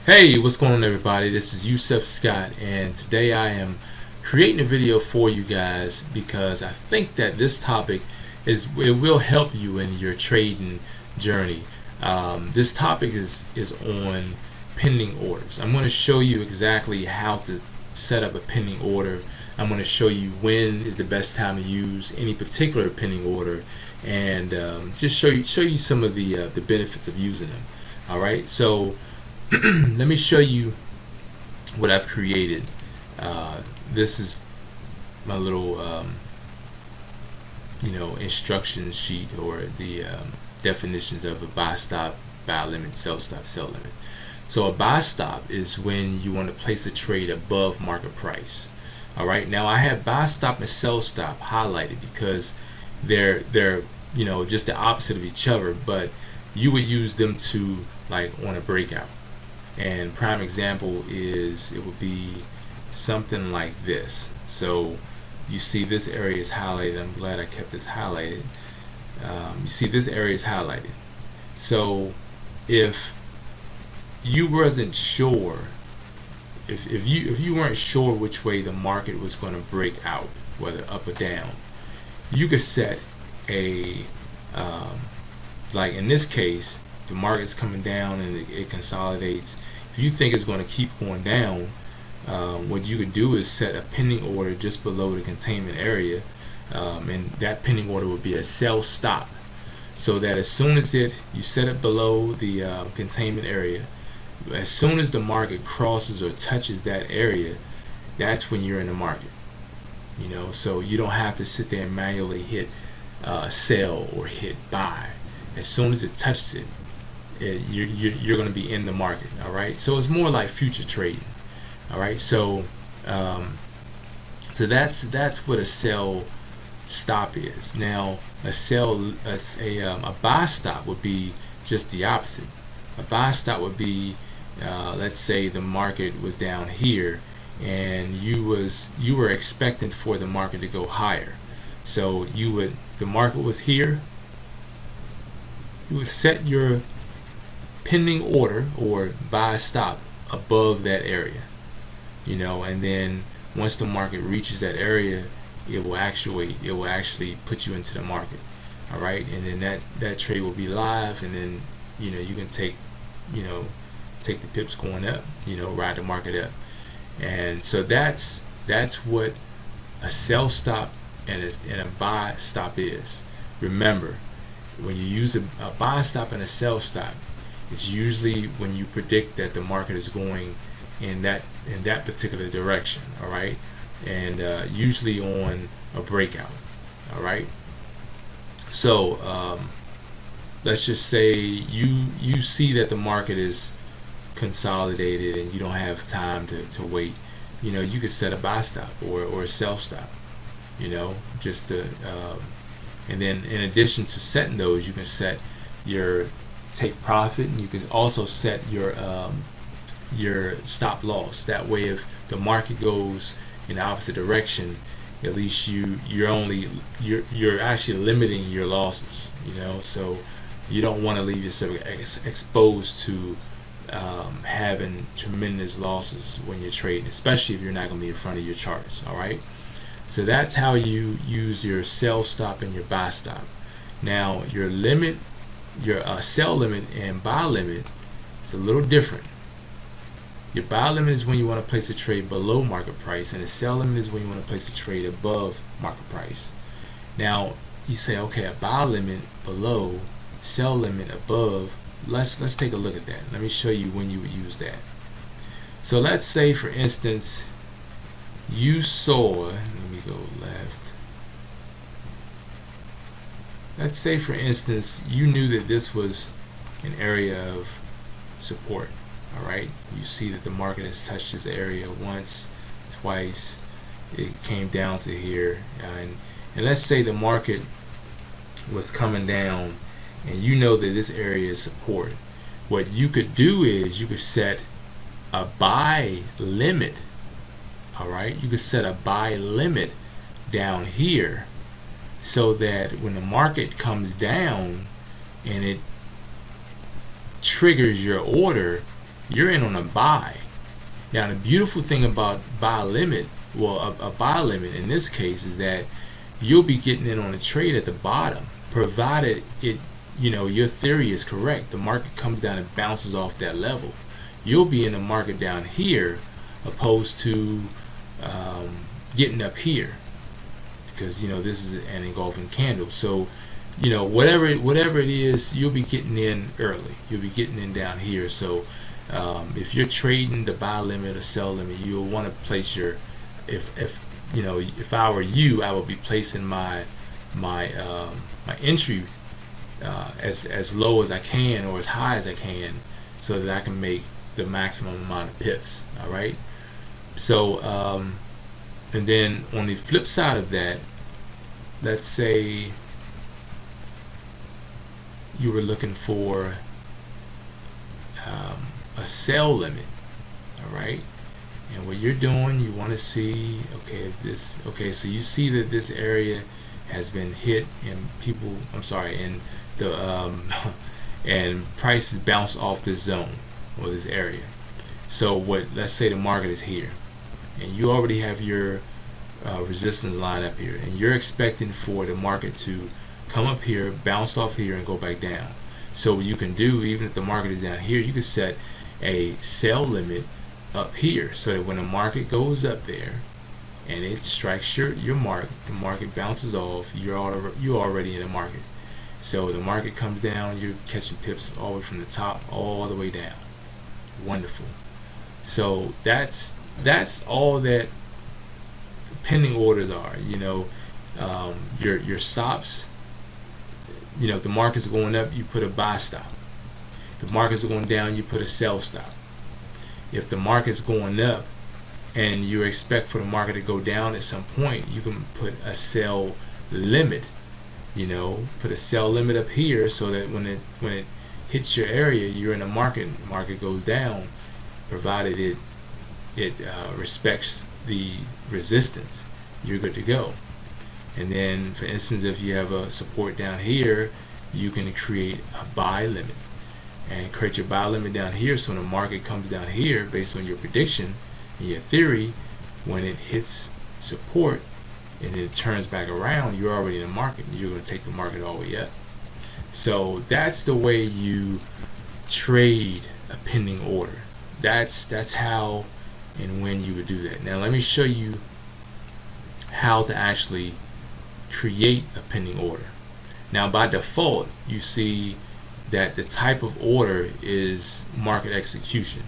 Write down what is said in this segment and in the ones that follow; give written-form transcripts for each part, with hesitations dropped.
Hey, what's going on everybody? This is Yusef Scott, and today I am creating a video for you guys because I think that this topic it will help you in your trading journey. This topic is on pending orders. I'm going to show you exactly how to set up a pending order. I'm going to show you when is the best time to use any particular pending order, and just show you some of the benefits of using them. All right, so let me show you what I've created. This is my little instruction sheet, or the definitions of a buy stop, buy limit, sell stop, sell limit. So a buy stop is when you want to place a trade above market price. All right, now I have buy stop and sell stop highlighted because they're just the opposite of each other, but you would use them to, like, on a breakout. And prime example is, it would be something like this. So you see this area is highlighted. I'm glad I kept this highlighted. You see this area is highlighted. So if you wasn't sure, if you weren't sure which way the market was going to break out, whether up or down, you could set a like in this case, the market's coming down and it consolidates. If you think it's going to keep going down, what you could do is set a pending order just below the containment area, and that pending order would be a sell stop, so that as soon as you set it below the containment area, as soon as the market crosses or touches that area, that's when you're in the market. So you don't have to sit there and manually hit sell or hit buy. As soon as it touches it, you're going to be in the market. All right, so it's more like future trading. All right, so that's what a sell stop is. Now a buy stop would be just the opposite. A buy stop would be, let's say the market was down here and you were expecting for the market to go higher. So the market was here, you would set your pending order or buy stop above that area, and then once the market reaches that area, it will actually put you into the market. All right, and then that trade will be live, and then you can take the pips going up, ride the market up. And so that's what a sell stop and a buy stop is. Remember, when you use a buy stop and a sell stop, it's usually when you predict that the market is going in that particular direction. All right, and usually on a breakout. All right, so let's just say you see that the market is consolidated and you don't have time to wait. You could set a buy stop or a sell stop, just to and then in addition to setting those, you can set your take profit, and you can also set your stop loss. That way, if the market goes in the opposite direction, at least you're actually limiting your losses. So you don't want to leave yourself exposed to having tremendous losses when you're trading, especially if you're not going to be in front of your charts. All right, so that's how you use your sell stop and your buy stop. Now your limit, your sell limit and buy limit, it's a little different. Your buy limit is when you want to place a trade below market price, and the sell limit is when you want to place a trade above market price. Now you say, okay, a buy limit below, sell limit above. Let's take a look at that. Let me show you when you would use that. So let's say, for instance, you saw, let me go left. Let's say, for instance, you knew that this was an area of support. All right, you see that the market has touched this area once, twice. It came down to here, and let's say the market was coming down, and you know that this area is support. What you could do is you could set a buy limit. All right, you could set a buy limit down here, so that when the market comes down and it triggers your order, you're in on a buy. Now the beautiful thing about buy limit, well, a buy limit in this case, is that you'll be getting in on a trade at the bottom, provided it, your theory is correct. The market comes down and bounces off that level. You'll be in the market down here, opposed to getting up here, because this is an engulfing candle. So whatever it is, you'll be getting in early. You'll be getting in down here. So if you're trading the buy limit or sell limit, you'll want to place your, if I were you, I would be placing my entry as low as I can or as high as I can, so that I can make the maximum amount of pips. All right. So and then on the flip side of that, let's say you were looking for a sell limit. All right. And what you're doing, you want to see, so you see that this area has been hit, and and the and prices bounce off this zone or this area. So let's say the market is here, and you already have your resistance line up here, and you're expecting for the market to come up here, bounce off here, and go back down. So what you can do, even if the market is down here, you can set a sell limit up here, so that when the market goes up there and it strikes your mark, the market bounces off, you're already in the market. So the market comes down, you're catching pips all the way from the top all the way down. Wonderful. So that's all that pending orders are. Your stops. If the market's going up, you put a buy stop. If the market's going down, you put a sell stop. If the market's going up and you expect for the market to go down at some point, you can put a sell limit. Put a sell limit up here, so that when it hits your area, you're in the market. The market goes down, provided it respects the resistance, you're good to go. And then, for instance, if you have a support down here, you can create a buy limit and create your buy limit down here. So when the market comes down here, based on your prediction and your theory, when it hits support and it turns back around, you're already in the market, and you're going to take the market all the way up. So that's the way you trade a pending order. That's how and when you would do that. Now let me show you how to actually create a pending order. Now by default, you see that the type of order is market execution.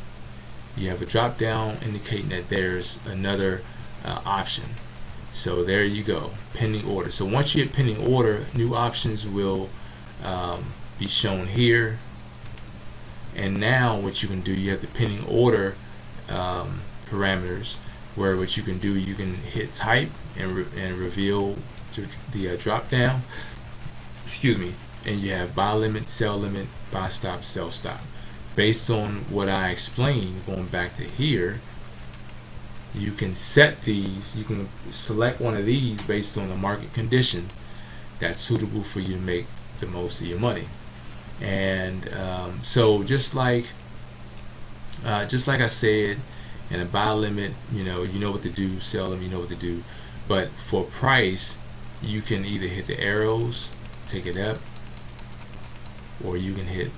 You have a drop down indicating that there's another option. So there you go, pending order. So once you hit pending order, new options will be shown here. And now what you can do, you have the pending order parameters, where what you can do, you can hit type and reveal the drop down. Excuse me. And you have buy limit, sell limit, buy stop, sell stop. Based on what I explained, going back to here, you can set these. You can select one of these based on the market condition that's suitable for you to make the most of your money. And so just like I said, in a buy limit, you know what to do. Sell limit, you know what to do. But for price, you can either hit the arrows, take it up, or you can hit,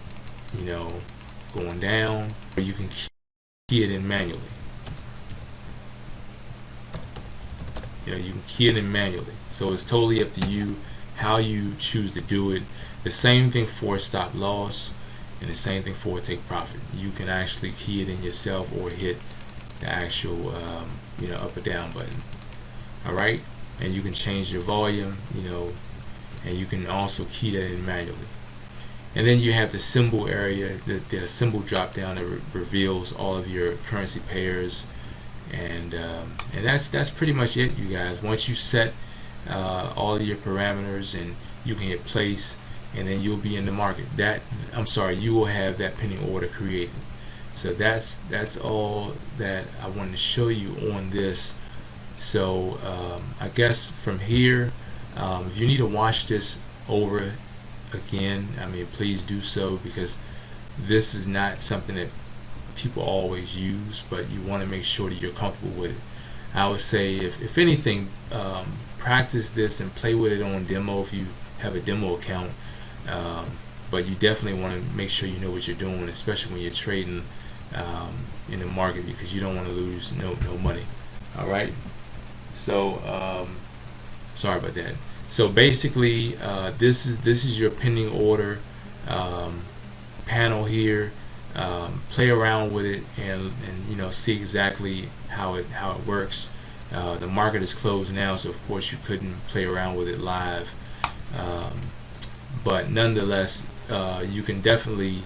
going down, or you can key it in manually. You can key it in manually. So it's totally up to you how you choose to do it. The same thing for stop loss, and the same thing for take profit. You can actually key it in yourself or hit the actual up or down button. All right, and you can change your volume, and you can also key that in manually. And then you have the symbol area, the symbol drop down that reveals all of your currency pairs, and that's pretty much it, you guys. Once you set all of your parameters, and you can hit place, and then you'll be in the market. You will have that pending order created. So that's all that I wanted to show you on this. So I guess from here, if you need to watch this over again, please do so, because this is not something that people always use, but you want to make sure that you're comfortable with it. I would say, if anything, practice this and play with it on demo if you have a demo account. But you definitely want to make sure you know what you're doing, especially when you're trading in the market, because you don't want to lose no money. All right. So sorry about that. So basically, this is your pending order panel here. Play around with it and see exactly how it works. The market is closed now, so of course you couldn't play around with it live, but nonetheless, you can definitely,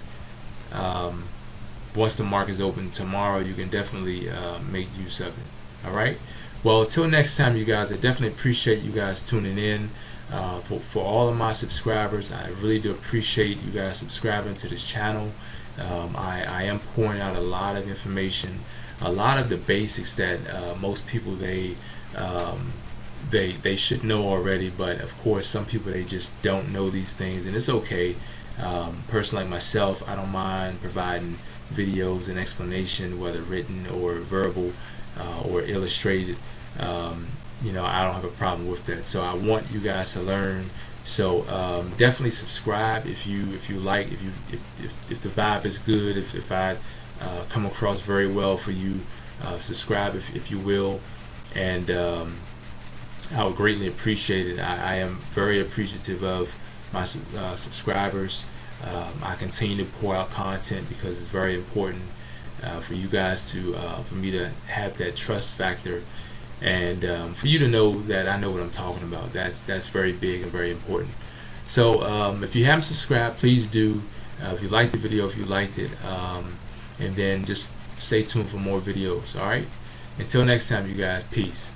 once the market is open tomorrow, you can definitely make use of it. All right. Well, until next time, you guys, I definitely appreciate you guys tuning in. For all of my subscribers, I really do appreciate you guys subscribing to this channel. I am pouring out a lot of information, a lot of the basics that most people they should know already, but of course some people, they just don't know these things, and it's okay. Person like myself, I don't mind providing videos and explanation, whether written or verbal or illustrated. I don't have a problem with that. So I want you guys to learn. So definitely subscribe if you like, if the vibe is good, if I come across very well for you. Subscribe if you will, and I would greatly appreciate it. I am very appreciative of my subscribers. I continue to pour out content because it's very important for you guys to for me to have that trust factor, and for you to know that I know what I'm talking about. That's very big and very important. So if you haven't subscribed, please do. If you liked the video, if you liked it, and then just stay tuned for more videos. All right. Until next time, you guys. Peace.